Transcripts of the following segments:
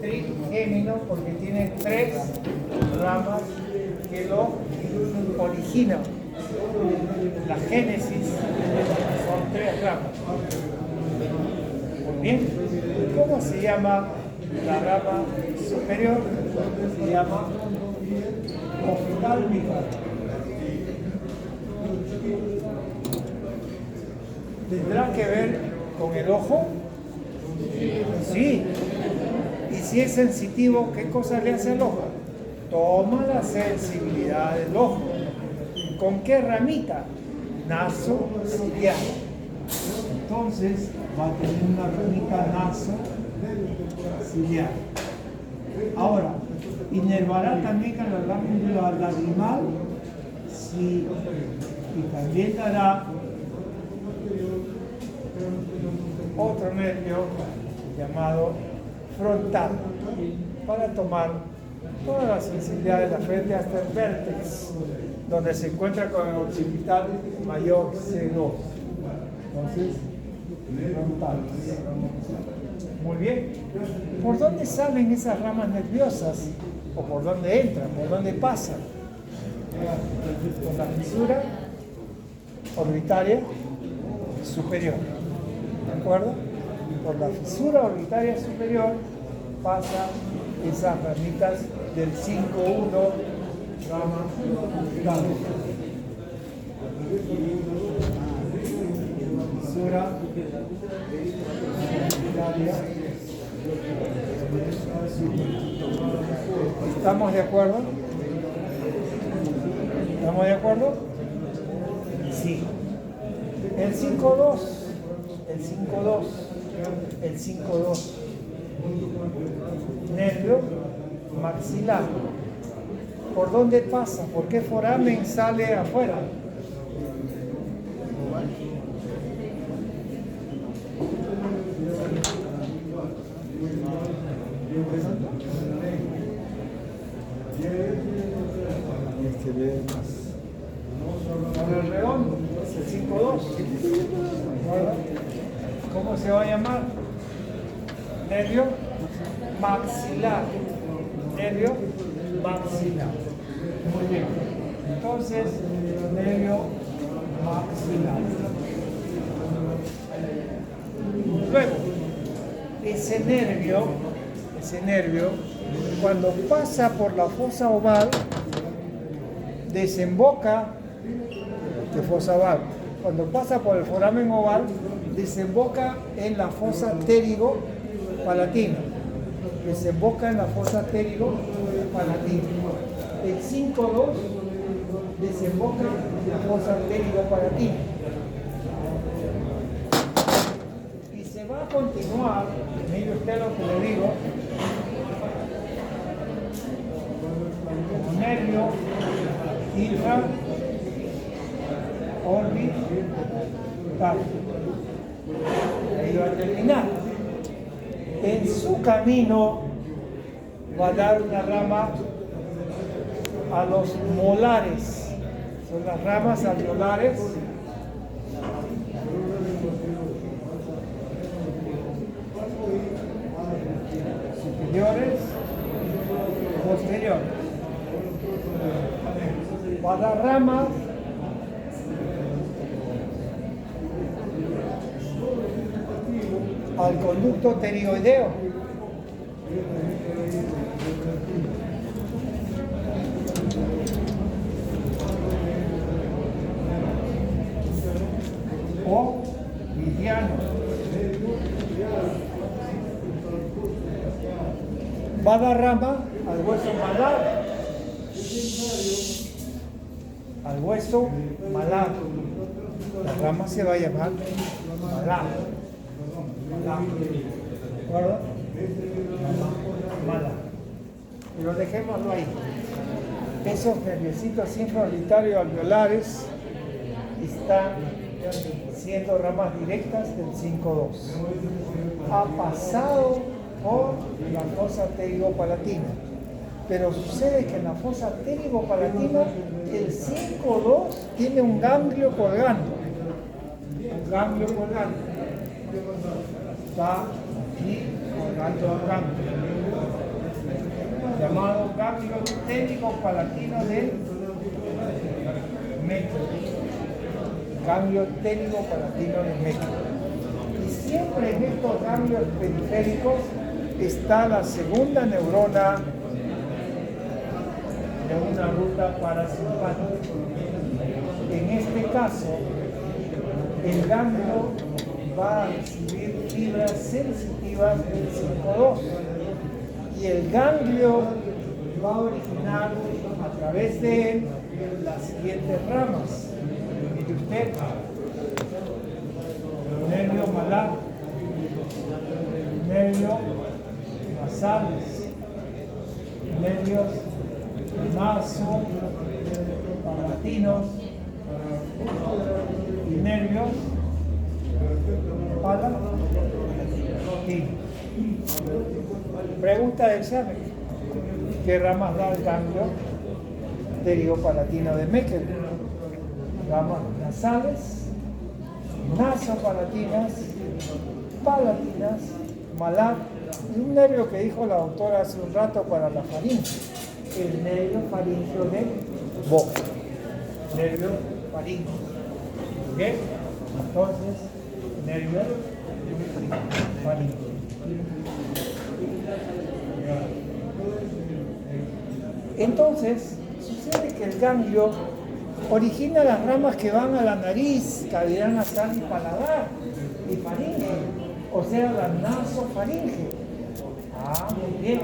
trigémino porque tiene 3 ramas que lo originan. La génesis son 3 ramas. Muy bien. ¿Cómo se llama la rama superior? Se llama oftálmica. ¿Tendrá que ver con el ojo? Sí. Y si es sensitivo, ¿qué cosa le hace al ojo? Toma la sensibilidad del ojo. ¿Con qué ramita? Nasociliar. Entonces va a tener una ramita nasociliar. Ahora, ¿inervará también a la glándula lagrimal? Sí. Y también dará otro nervio llamado frontal para tomar toda la sensibilidad de la frente hasta el vértex, donde se encuentra con el occipital mayor C2. Entonces, frontal. Muy bien. ¿Por dónde salen esas ramas nerviosas? ¿O por dónde entran? ¿Por dónde pasan? Por la fisura orbitaria superior. ¿De acuerdo? Por la fisura orbitaria superior pasan esas ramitas del 5-1 rama orbitaria. Fisura orbitaria superior. ¿Estamos de acuerdo? ¿Estamos de acuerdo? Sí. El 5-2. El 5-2. Nervio maxilar. ¿Por dónde pasa? ¿Por qué foramen sale afuera? Por el redondo, es el 5-2. ¿Cómo se va a llamar? Nervio maxilar. Nervio maxilar. Muy bien. Entonces, nervio maxilar. Luego, ese nervio, cuando pasa por la fosa oval, desemboca de fosa oval. Cuando pasa por el foramen oval, desemboca en la fosa pterigo-palatina. Desemboca en la fosa pterigo-palatina. El 5-2 desemboca en la fosa pterigo-palatina. Y se va a continuar, mire usted lo que le digo, como nervio intraorbital. Ahí va a terminar. En su camino va a dar una rama a los molares. Son las ramas alveolares superiores, posteriores. Va a dar ramas al conducto pterigoideo. O mediano. Va a dar rama al hueso malar. Al hueso malar. La rama se va a llamar malar. ¿De acuerdo? Mala. Pero dejémoslo ahí. Esos nerviositos infraorbitarios alveolares están siendo ramas directas del 5-2. Ha pasado por la fosa pterigopalatina. Pero sucede que en la fosa pterigopalatina el 5-2 tiene un ganglio colgando. Un ganglio colgando. Está aquí colgando el ganglio. llamado ganglio télico-palatino del método. Ganglio télico-palatino del método. Y siempre en estos ganglios periféricos está la segunda neurona de una ruta parasimpática. En este caso, el ganglio va a recibir fibras sensitivas del 5-2 y el ganglio va a originar a través de él las siguientes ramas. Mire usted, nervio malar, nervio nasales, nervios naso, palatinos y nervios palatinos. Pregunta de examen: ¿qué ramas da el ganglio télico-palatino de Meckel? Ramas nasales, nasopalatinas, palatinas, malar y un nervio que dijo la doctora hace un rato para la faringe, el nervio faringeo de boca. Nervio faringeo. ¿Bien? Entonces, nervio faringeo. Entonces, sucede que el ganglio origina las ramas que van a la nariz, cavidad nasal y paladar, y faringe, o sea, la nasofaringe. Muy bien.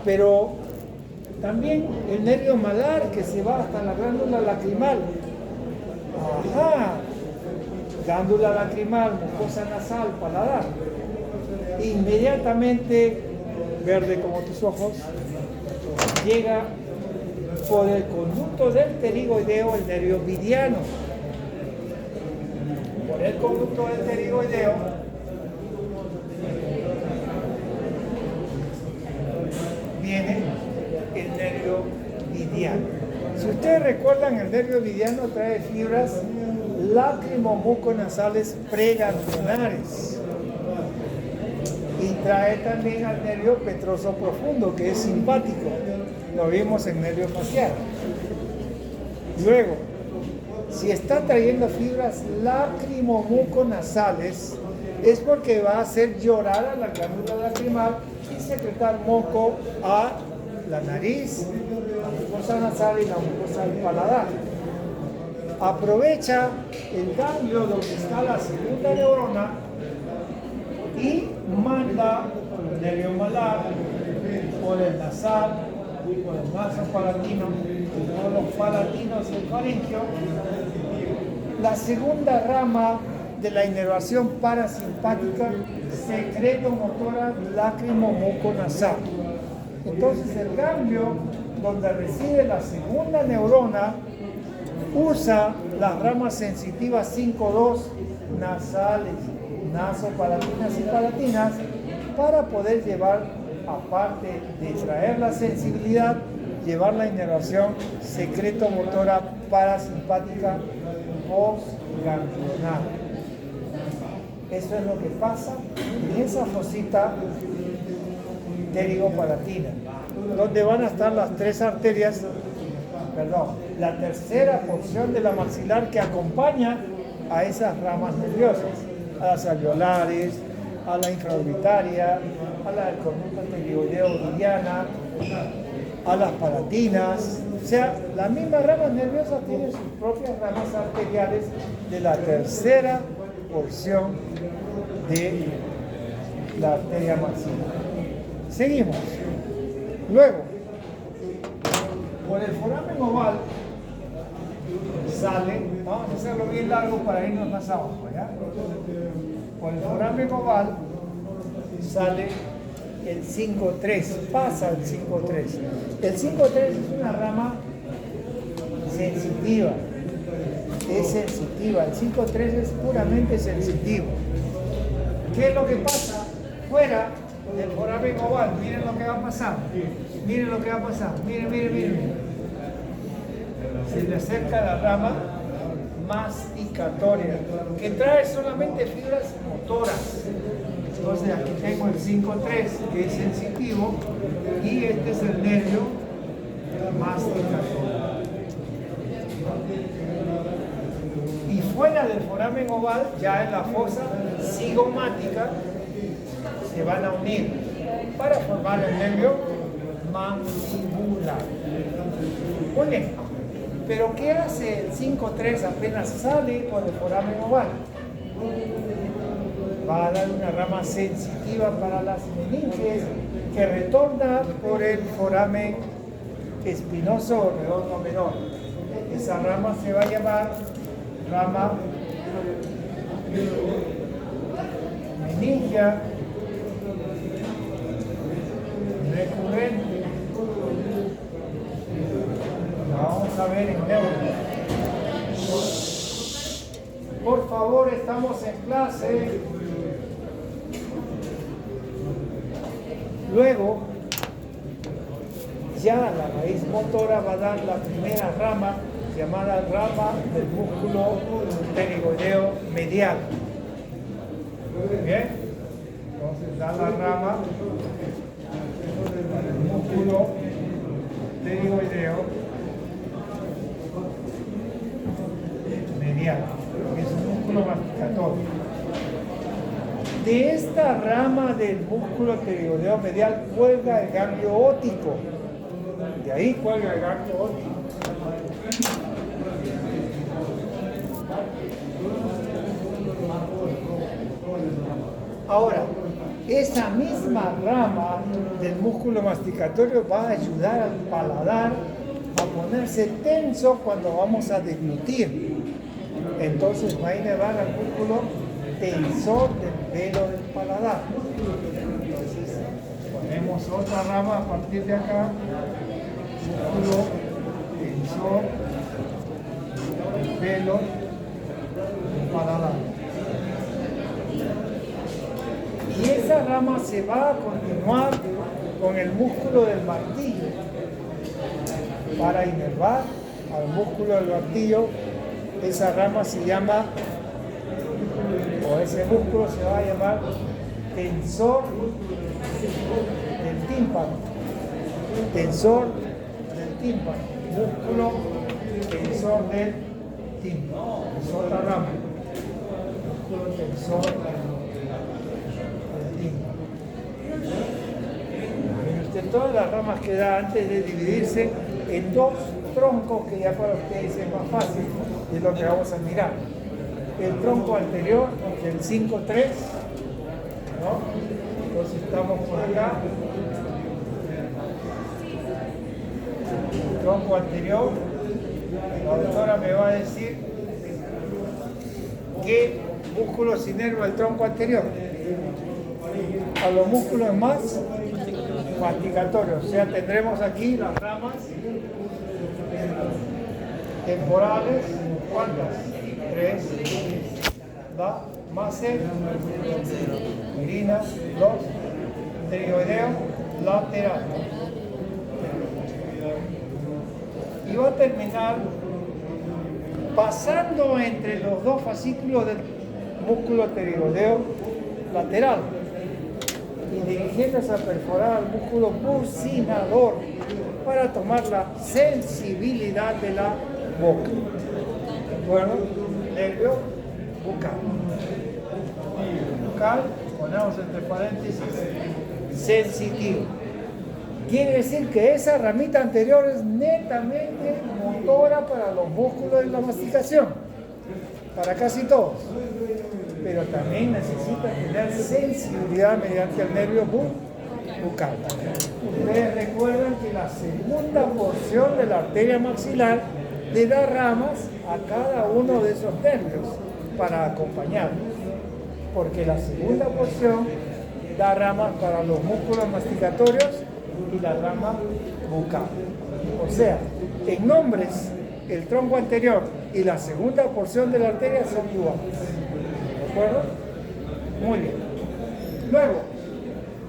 Pero también el nervio malar que se va hasta la glándula lacrimal. Glándula lacrimal, mucosa nasal, paladar. Inmediatamente, verde como tus ojos, llega por el conducto del pterigoideo el nervio vidiano. Por el conducto del pterigoideo viene el nervio vidiano. Si ustedes recuerdan, el nervio vidiano trae fibras lacrimomuconasales preganglionares y trae también al nervio petroso profundo, que es simpático. Lo vimos en nervio facial. Luego, si está trayendo fibras lacrimomuconasales, es porque va a hacer llorar a la glándula lacrimal y secretar moco a la nariz, la mucosa nasal y la mucosa del paladar. Aprovecha el ganglio donde está la segunda neurona y manda por el nervio malar, por el nasal, por el naso palatino y por los palatinos y el faringeo, la segunda rama de la inervación parasimpática secretomotora lacrimomuconasal. Entonces el ganglio donde reside la segunda neurona usa las ramas sensitivas 5-2 nasales, nasopalatinas y palatinas para poder llevar, aparte de traer la sensibilidad, llevar la inervación secretomotora parasimpática postganglionar. Eso es lo que pasa en esa fosita pterigopalatina, donde van a estar las tres arterias, la tercera porción de la maxilar que acompaña a esas ramas nerviosas, a las alveolares, a la infraorbitaria, a la del conducto pterigoideo-vidiana, a las palatinas. O sea, las mismas ramas nerviosas tienen sus propias ramas arteriales de la tercera porción de la arteria maxilar. Seguimos. Luego, por el foramen oval sale, vamos a hacerlo bien largo para irnos más abajo, ¿ya? Por el foramen oval sale el 5-3, pasa el 5-3. El 5-3 es una rama sensitiva, es sensitiva, el 5-3 es puramente sensitivo. ¿Qué es lo que pasa? Fuera del foramen oval, miren lo que va a pasar, miren lo que va a pasar, miren. Se le acerca la rama masticatoria, que trae solamente fibras motoras. Entonces aquí tengo el 5-3, que es sensitivo, y este es el nervio masticatorio. Y fuera del foramen oval, ya en la fosa cigomática, se van a unir para formar el nervio mandibular. Muy bien, pero ¿qué hace el 5-3 apenas sale por el foramen oval? Va a dar una rama sensitiva para las meninges que retorna por el foramen espinoso o redondo menor. Esa rama se va a llamar rama meningia recurrente. La vamos a ver en neuro. Por favor, estamos en clase. Luego, ya la raíz motora va a dar la primera rama, llamada rama del músculo pterigoideo medial. ¿Bien? Entonces da la rama del músculo pterigoideo medial, que es un músculo masticatorio. De esta rama del músculo pterigoideo medial cuelga el ganglio óptico. De ahí cuelga el ganglio óptico. Ahora, esa misma rama del músculo masticatorio va a ayudar al paladar a ponerse tenso cuando vamos a deglutir. Entonces va a innervar al músculo tensor del velo del paladar. Entonces ponemos otra rama a partir de acá, músculo tensor del velo del paladar. Y esa rama se va a continuar con el músculo del martillo para innervar al músculo del martillo. Esa rama se llama, o ese músculo se va a llamar tensor del tímpano. Tensor del tímpano. Músculo tensor del tímpano. Es otra rama. Músculo tensor del tímpano. Miren usted, todas las ramas que da antes de dividirse en dos troncos, que ya para ustedes es más fácil, es lo que vamos a mirar. El tronco anterior del 5-3, ¿no? Entonces estamos por acá. El tronco anterior, la doctora me va a decir qué músculo se inerva el tronco anterior. A los músculos más masticatorios, o sea, tendremos aquí las ramas temporales. ¿Cuántas? 3. ¿Va? Más C. Mirina. 2. Pterigoideo lateral. Y va a terminar pasando entre los dos fascículos del músculo pterigoideo lateral y dirigiéndose a perforar al músculo bucinador para tomar la sensibilidad de la boca. ¿De acuerdo? Nervio bucal. Bucal, ponemos entre paréntesis, sensitivo. Quiere decir que esa ramita anterior es netamente motora para los músculos de la masticación, para casi todos. Pero también necesita tener sensibilidad mediante el nervio bucal. Ustedes recuerdan que la segunda porción de la arteria maxilar le da ramas a cada uno de esos nervios para acompañarlos, porque la segunda porción da ramas para los músculos masticatorios y la rama bucal. O sea, en nombres, el tronco anterior y la segunda porción de la arteria son iguales. ¿De acuerdo? Muy bien. Luego,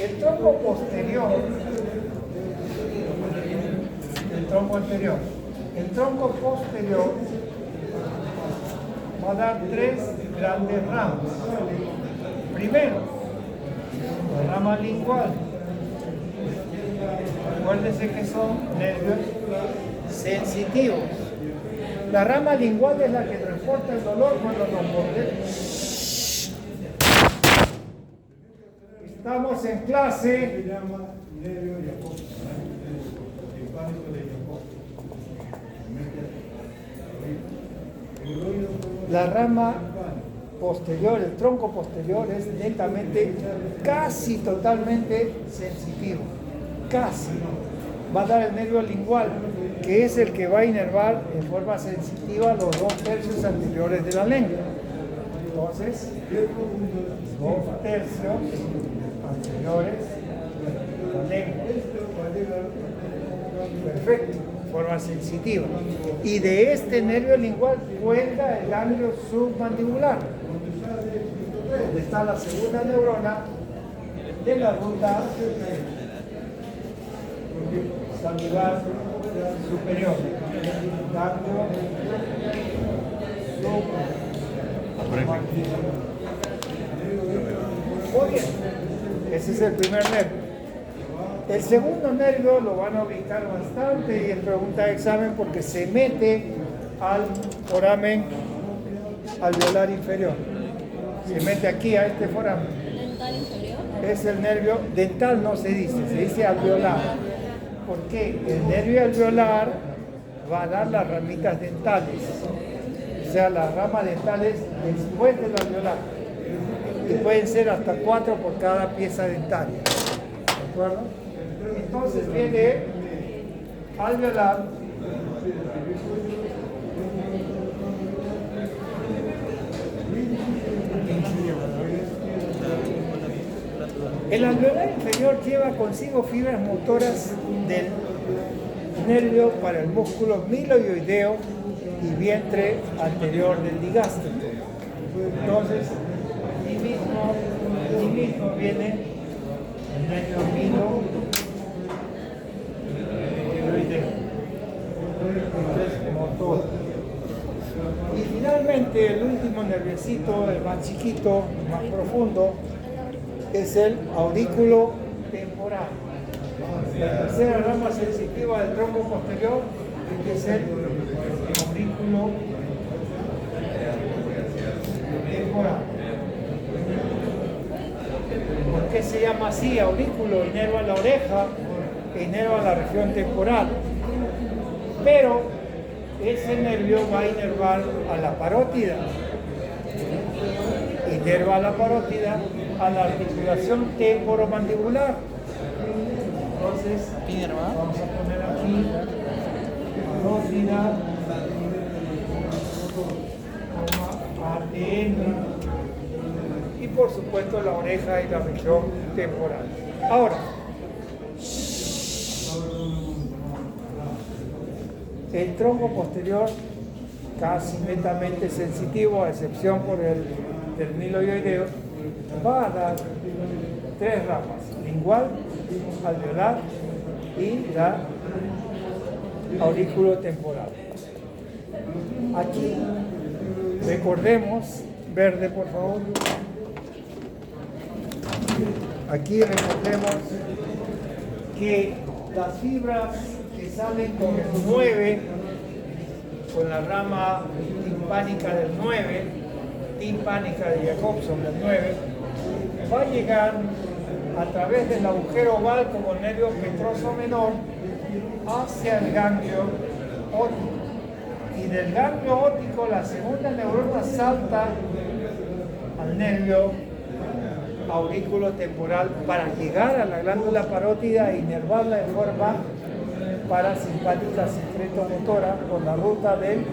el tronco posterior, el tronco anterior, el tronco posterior va a dar 3 grandes ramas. Primero, la rama lingual. ¿De Acuérdense que son nervios sensitivos. La rama lingual es la que transporta el dolor cuando nos mordemos. Estamos en clase. La rama posterior, el tronco posterior es netamente, casi totalmente sensitivo. Casi. Va a dar el nervio lingual, que es el que va a inervar en forma sensitiva los 2/3 anteriores de la lengua. Entonces, 2/3 anteriores de la lengua. Perfecto, forma sensitiva. Y de este nervio lingual cuelga el ganglio submandibular, donde está la segunda neurona de la ruta salivar superior. Ganglio submandibular. Muy bien, ese es el primer nervio. El segundo nervio lo van a ubicar bastante y es pregunta de examen porque se mete al foramen alveolar inferior. Se mete aquí a este foramen. ¿Dental inferior? Es el nervio dental, no se dice alveolar. ¿Por qué? El nervio alveolar va a dar las ramitas dentales. O sea, las ramas dentales después del alveolar. Y pueden ser hasta 4 por cada pieza dentaria. ¿De acuerdo? Entonces viene alveolar, el alveolar inferior lleva consigo fibras motoras del nervio para el músculo miloioideo y vientre anterior del digástrico. Entonces, y mismo viene el nervio miloioideo. Motor. Y finalmente el último nerviosito, el más chiquito, el más profundo, es el aurículo temporal. La tercera rama sensitiva del tronco posterior es el aurículo temporal. ¿Por qué se llama así? Aurículo inerva la oreja e inerva la región temporal. Pero ese nervio va a inervar a la parótida. Inerva a la parótida a la articulación temporomandibular. Entonces, vamos a poner aquí parótida, ATM y por supuesto la oreja y la región temporal. Ahora, el tronco posterior casi netamente sensitivo, a excepción por el del miloioideo, va a dar 3 ramas: lingual, alveolar y la aurículo temporal. Aquí recordemos, verde por favor, aquí recordemos que las fibras que salen con el 9, con la rama timpánica del 9, timpánica de Jacobson del 9, va a llegar a través del agujero oval como nervio petroso menor hacia el ganglio óptico. Y del ganglio óptico la segunda neurona salta al nervio aurículo temporal para llegar a la glándula parótida e inervarla de forma parasimpática secreto-motora por la ruta del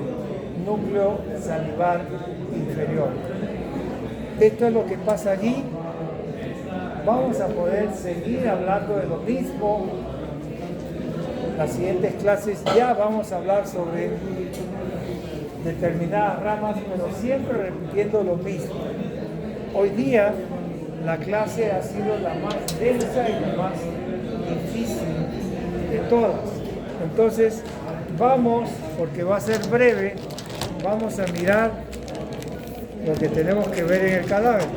núcleo salivar inferior. Esto es lo que pasa allí. Vamos a poder seguir hablando de lo mismo. Las siguientes clases ya vamos a hablar sobre determinadas ramas, pero siempre repitiendo lo mismo. Hoy día la clase ha sido la más densa y la más difícil de todas. Entonces vamos, porque va a ser breve, vamos a mirar lo que tenemos que ver en el cadáver.